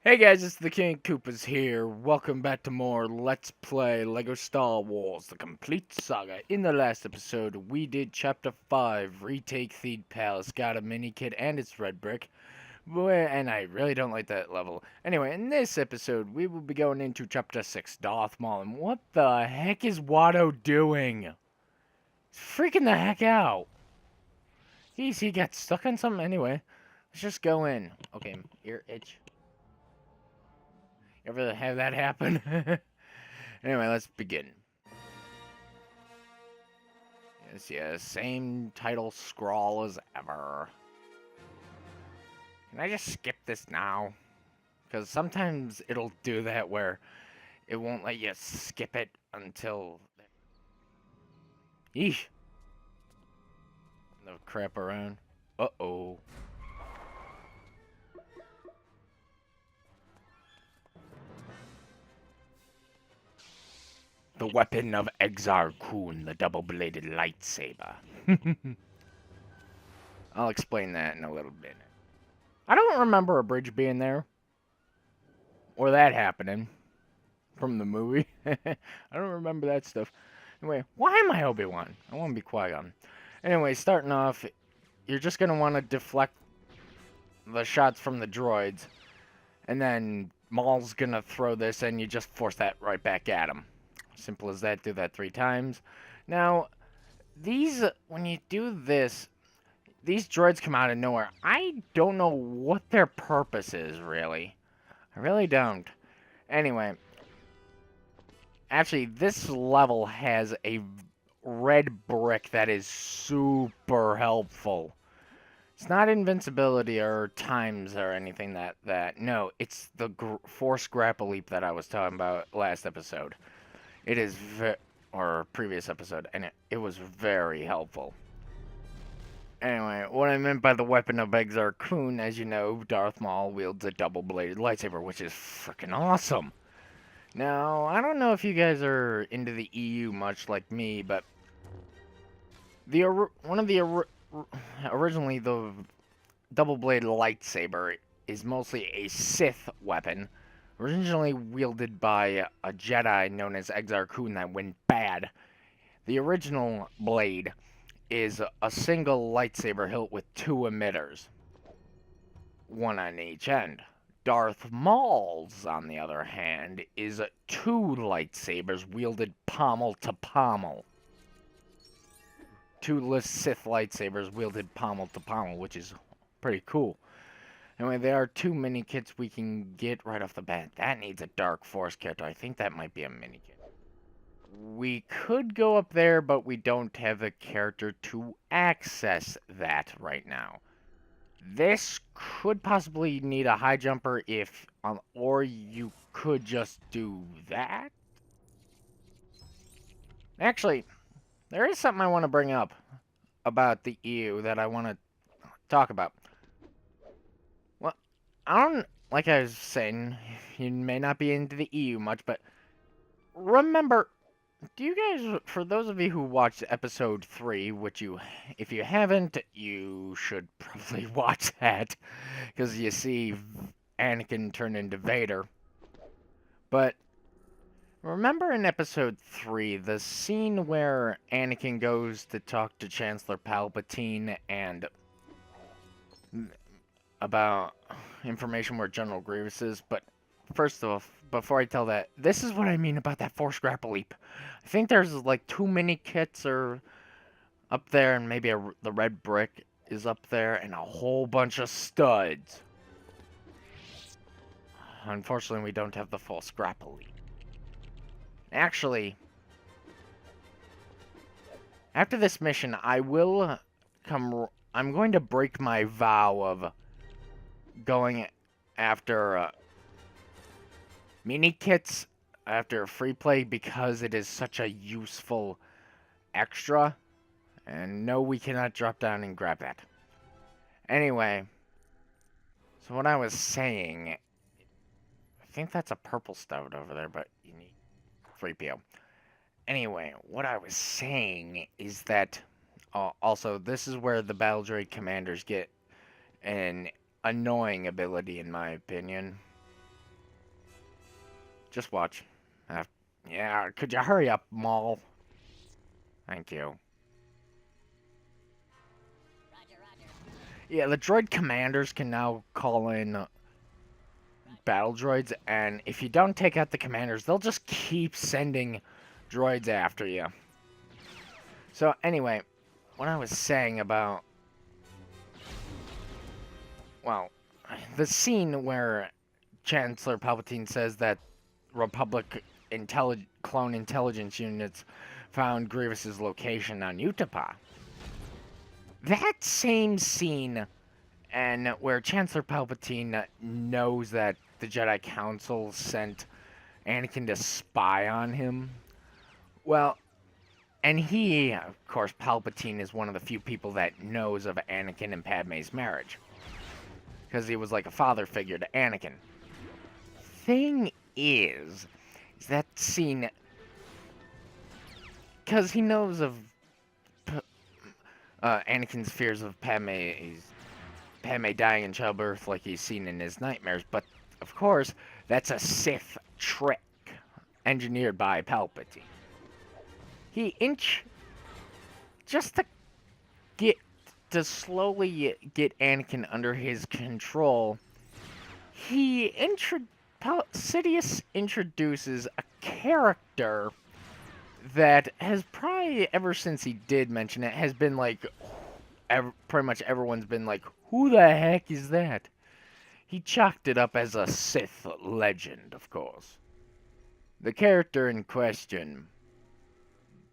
Hey guys, it's the King Koopas here. Welcome back to more Let's Play LEGO Star Wars, the complete saga. In the last episode, we did Chapter 5, Retake Theed Palace, got a mini kit and its red brick. And I really don't like that level. Anyway, in this episode, we will be going into Chapter 6, Darth Maul. And what the heck is Watto doing? He's freaking the heck out. Jeez, he got stuck on something anyway. Let's just go in. Okay, ear itch. Ever have that happen? Anyway, let's begin. Yes, same title scroll as ever. Can I just skip this now? Because sometimes it'll do that where it won't let you skip it until... Eesh. No crap around. Uh-oh. The weapon of Exar Kun, the double-bladed lightsaber. I'll explain that in a little bit. I don't remember a bridge being there. Or that happening. From the movie. I don't remember that stuff. Anyway, why am I Obi-Wan? I want to be Qui-Gon. Anyway, starting off, you're just going to want to deflect the shots from the droids. And then Maul's going to throw this and you just force that right back at him. Simple as that. Do that 3 times. Now, when you do this, these droids come out of nowhere. I don't know what their purpose is, really. I really don't. Anyway, actually, this level has a red brick that is super helpful. It's not invincibility or times or anything no, it's the force grapple leap that I was talking about last episode. It is or previous episode, and it was very helpful. Anyway, what I meant by the weapon of Exar Kun, as you know, Darth Maul wields a double-bladed lightsaber, which is freaking awesome. Now, I don't know if you guys are into the EU much like me, but originally the double-bladed lightsaber is mostly a Sith weapon, originally wielded by a Jedi known as Exar Kun that went bad. The original blade is a single lightsaber hilt with 2 emitters, one on each end. Darth Maul's, on the other hand, is 2 lightsabers wielded pommel to pommel. 2 Sith lightsabers wielded pommel to pommel, which is pretty cool. Anyway, there are 2 mini kits we can get right off the bat. That needs a Dark Force character. I think that might be a mini kit. We could go up there, but we don't have a character to access that right now. This could possibly need a high jumper or you could just do that. Actually, there is something I want to bring up about the EU that I want to talk about. Well, like I was saying, you may not be into the EU much, but remember, do you guys, for those of you who watched episode 3, if you haven't, you should probably watch that, because you see Anakin turn into Vader. But remember in episode 3, the scene where Anakin goes to talk to Chancellor Palpatine and about information where General Grievous is? But first off, before I tell that, this is what I mean about that Force Grapple Leap. I think there's like 2 mini kits or up there, and maybe the red brick is up there, and a whole bunch of studs. Unfortunately, we don't have the Force Grapple Leap. Actually, after this mission, I'm going to break my vow of going after mini kits after free play because it is such a useful extra. And no, we cannot drop down and grab that. Anyway, so what I was saying, I think that's a purple stout over there, but you need 3PO. Anyway, what I was saying is that, also, this is where the Battle Droid commanders get an annoying ability, in my opinion. Just watch. Yeah, could you hurry up, Maul? Thank you. Yeah, the droid commanders can now call in battle droids, and if you don't take out the commanders, they'll just keep sending droids after you. So anyway, what I was saying about, well, the scene where Chancellor Palpatine says that Republic clone intelligence units found Grievous's location on Utapau. That same scene, and where Chancellor Palpatine knows that the Jedi Council sent Anakin to spy on him. Well, and he, of course, Palpatine is one of the few people that knows of Anakin and Padme's marriage. Because he was like a father figure to Anakin. Thing is that scene, because he knows of Anakin's fears of Padme dying in childbirth like he's seen in his nightmares, but of course, that's a Sith trick engineered by Palpatine. Just to slowly get Anakin under his control, Sidious introduces a character that has probably, ever since he did mention it, has been like, pretty much everyone's been like, who the heck is that? He chalked it up as a Sith legend, of course. The character in question,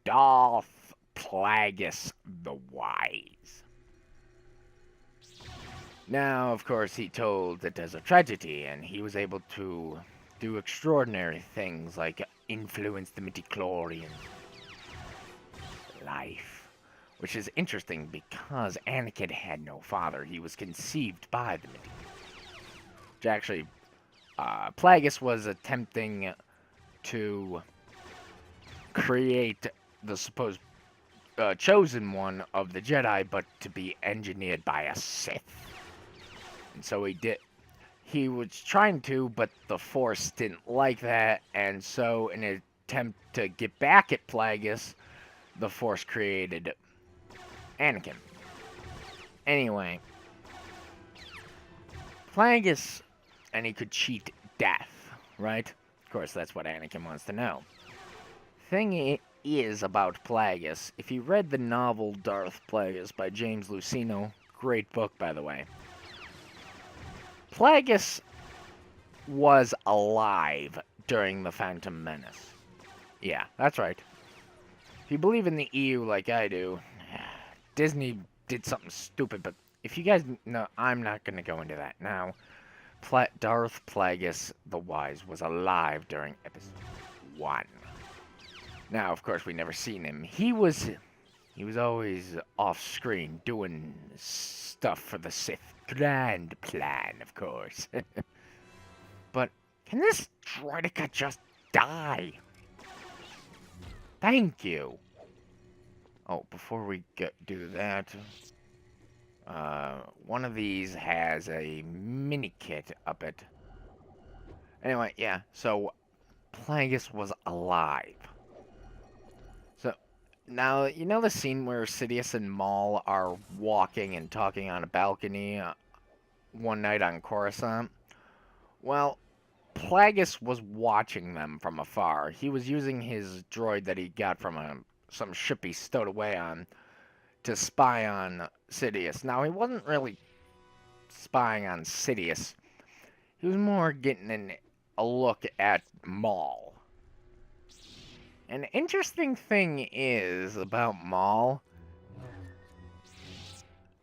Darth Plagueis the Wise. Now, of course, he told it as a tragedy, and he was able to do extraordinary things like influence the midichlorians' life. Which is interesting because Anakin had no father. He was conceived by the midichlorians. Which actually, Plagueis was attempting to create the supposed chosen one of the Jedi, but to be engineered by a Sith. And so he did. He was trying to, but the Force didn't like that, and so in an attempt to get back at Plagueis, the Force created Anakin. Anyway, Plagueis, and he could cheat death, right? Of course, that's what Anakin wants to know. Thing is about Plagueis, if you read the novel Darth Plagueis by James Luceno, great book, by the way, Plagueis was alive during the Phantom Menace. Yeah, that's right. If you believe in the EU like I do, Disney did something stupid, but if you guys know, I'm not going to go into that now. Darth Plagueis the Wise was alive during Episode 1. Now, of course, we never seen him. He was always off screen doing stuff for the Sith grand plan, of course. But can this droideka just die? Thank you. Oh, before we do that, one of these has a mini kit up it. Anyway, yeah. So Plagueis was alive. So now you know the scene where Sidious and Maul are walking and talking on a balcony one night on Coruscant. Well, Plagueis was watching them from afar. He was using his droid that he got from some ship he stowed away on to spy on Sidious. Now, he wasn't really spying on Sidious. He was more getting a look at Maul. An interesting thing is about Maul,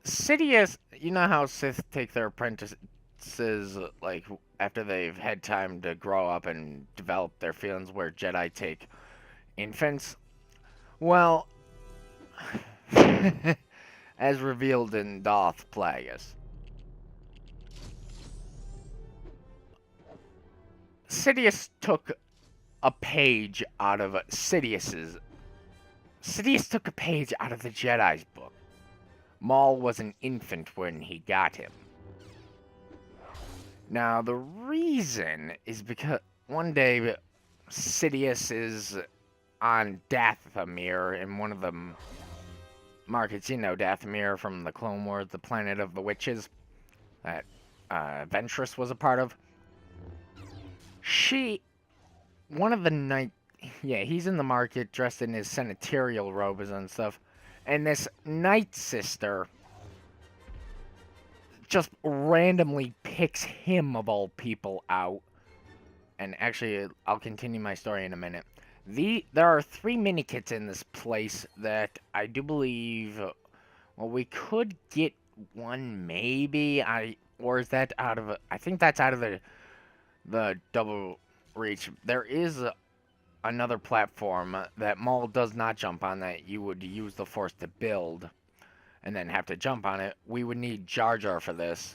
Sidious, you know how Sith take their apprentices, like, after they've had time to grow up and develop their feelings, where Jedi take infants? Well, as revealed in Darth Plagueis, Sidious took a page out of Sidious took a page out of the Jedi's book. Maul was an infant when he got him. Now, the reason is because one day Sidious is on Dathomir in one of the markets. You know Dathomir from the Clone Wars, the planet of the witches that Ventress was a part of. One of the night, yeah, he's in the market dressed in his senatorial robes and stuff, and this night sister just randomly picks him of all people out. And actually, I'll continue my story in a minute. There are 3 mini-kits in this place that I do believe, well, we could get one maybe. Or is that out of I think that's out of the double reach. There is another platform that Maul does not jump on that you would use the Force to build and then have to jump on it. We would need Jar Jar for this.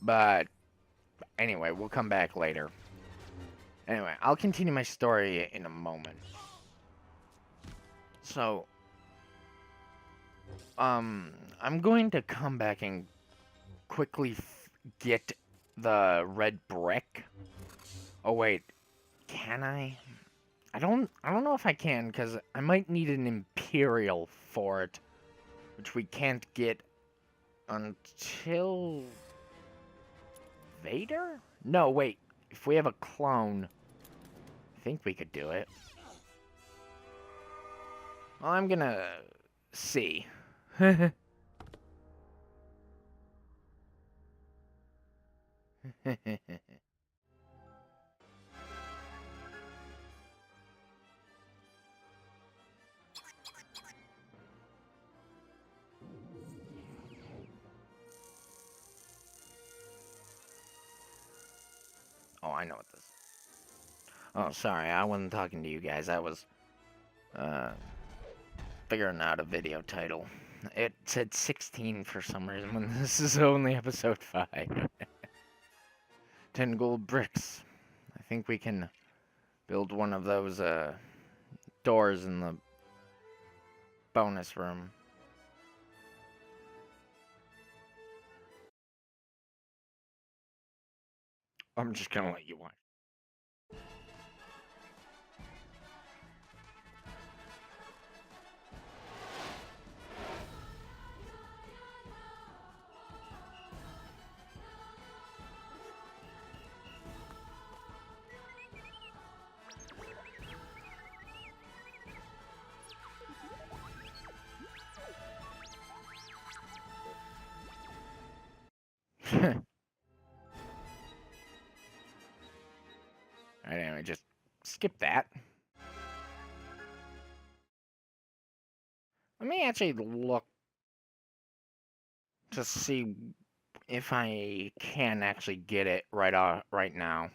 But anyway, we'll come back later. Anyway, I'll continue my story in a moment. So, I'm going to come back and quickly get the red brick. Oh wait, can I? I don't know if I can, because I might need an Imperial for it, which we can't get until Vader? No, wait. If we have a clone, I think we could do it. Well, I'm gonna see. Oh, I know what this is. Oh, sorry, I wasn't talking to you guys. I was, figuring out a video title. It said 16 for some reason when this is only episode 5. 10 gold bricks. I think we can build one of those, doors in the bonus room. I'm just gonna let you watch. Alright, anyway, just skip that. Let me actually look to see if I can actually get it right now.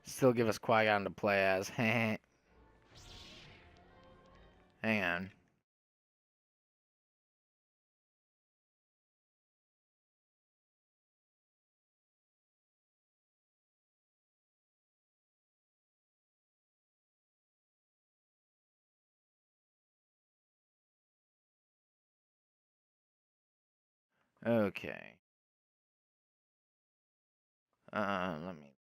Still give us Qui-Gon to play as. Hang on. Okay. Let me.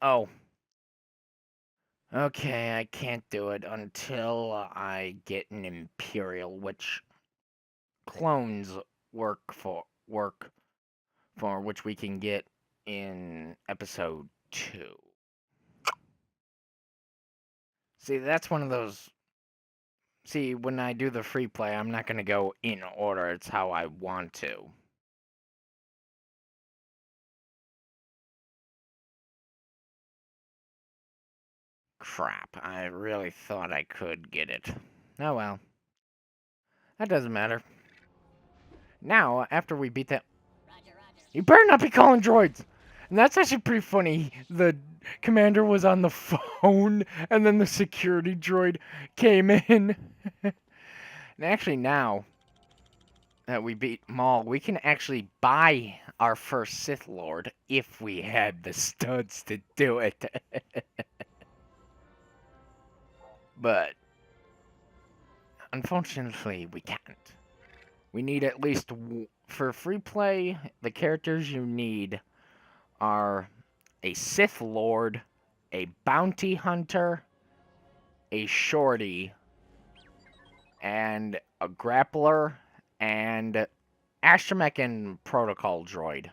Oh. Okay, I can't do it until I get an Imperial, which clones work for, which we can get in episode 2. See, that's one of those. See, when I do the free play, I'm not gonna go in order. It's how I want to. Crap, I really thought I could get it. Oh well. That doesn't matter. Now, after we beat that... You better not be calling droids! And that's actually pretty funny. The commander was on the phone, and then the security droid came in. And actually now... that we beat Maul, we can actually buy our first Sith Lord if we had the studs to do it. But unfortunately, we can't. We need at least for free play, the characters you need are a Sith Lord, a bounty hunter, a shorty, and a grappler, and astromech and protocol droid.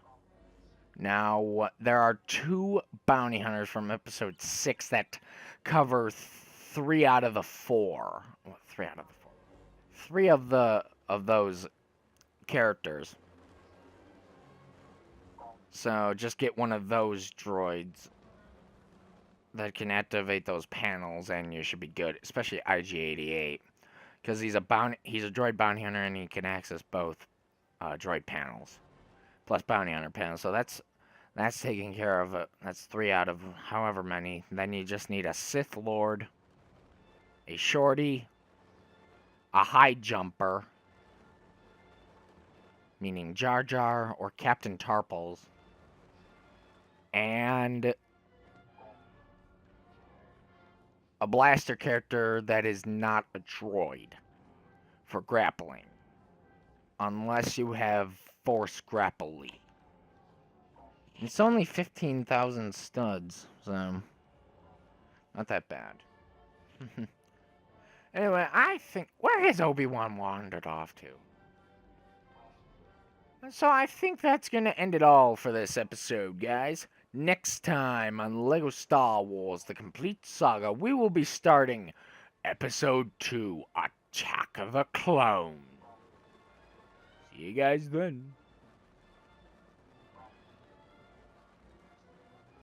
Now, there are 2 bounty hunters from episode 6 that cover 3 out of the 4. Well, 3 out of the 4. 3 of those characters. So just get one of those droids that can activate those panels and you should be good, especially IG-88 because he's a droid bounty hunter and he can access both droid panels plus bounty hunter panels. So that's taken care of. That's 3 out of however many. Then you just need a Sith Lord, a shorty, a high jumper, meaning Jar Jar or Captain Tarpals, and a blaster character that is not a droid for grappling. Unless you have Force Grapple. It's only 15,000 studs, so not that bad. Anyway, I think... Where has Obi-Wan wandered off to? So I think that's going to end it all for this episode, guys. Next time on LEGO Star Wars The Complete Saga, we will be starting Episode 2, Attack of the Clones. See you guys then.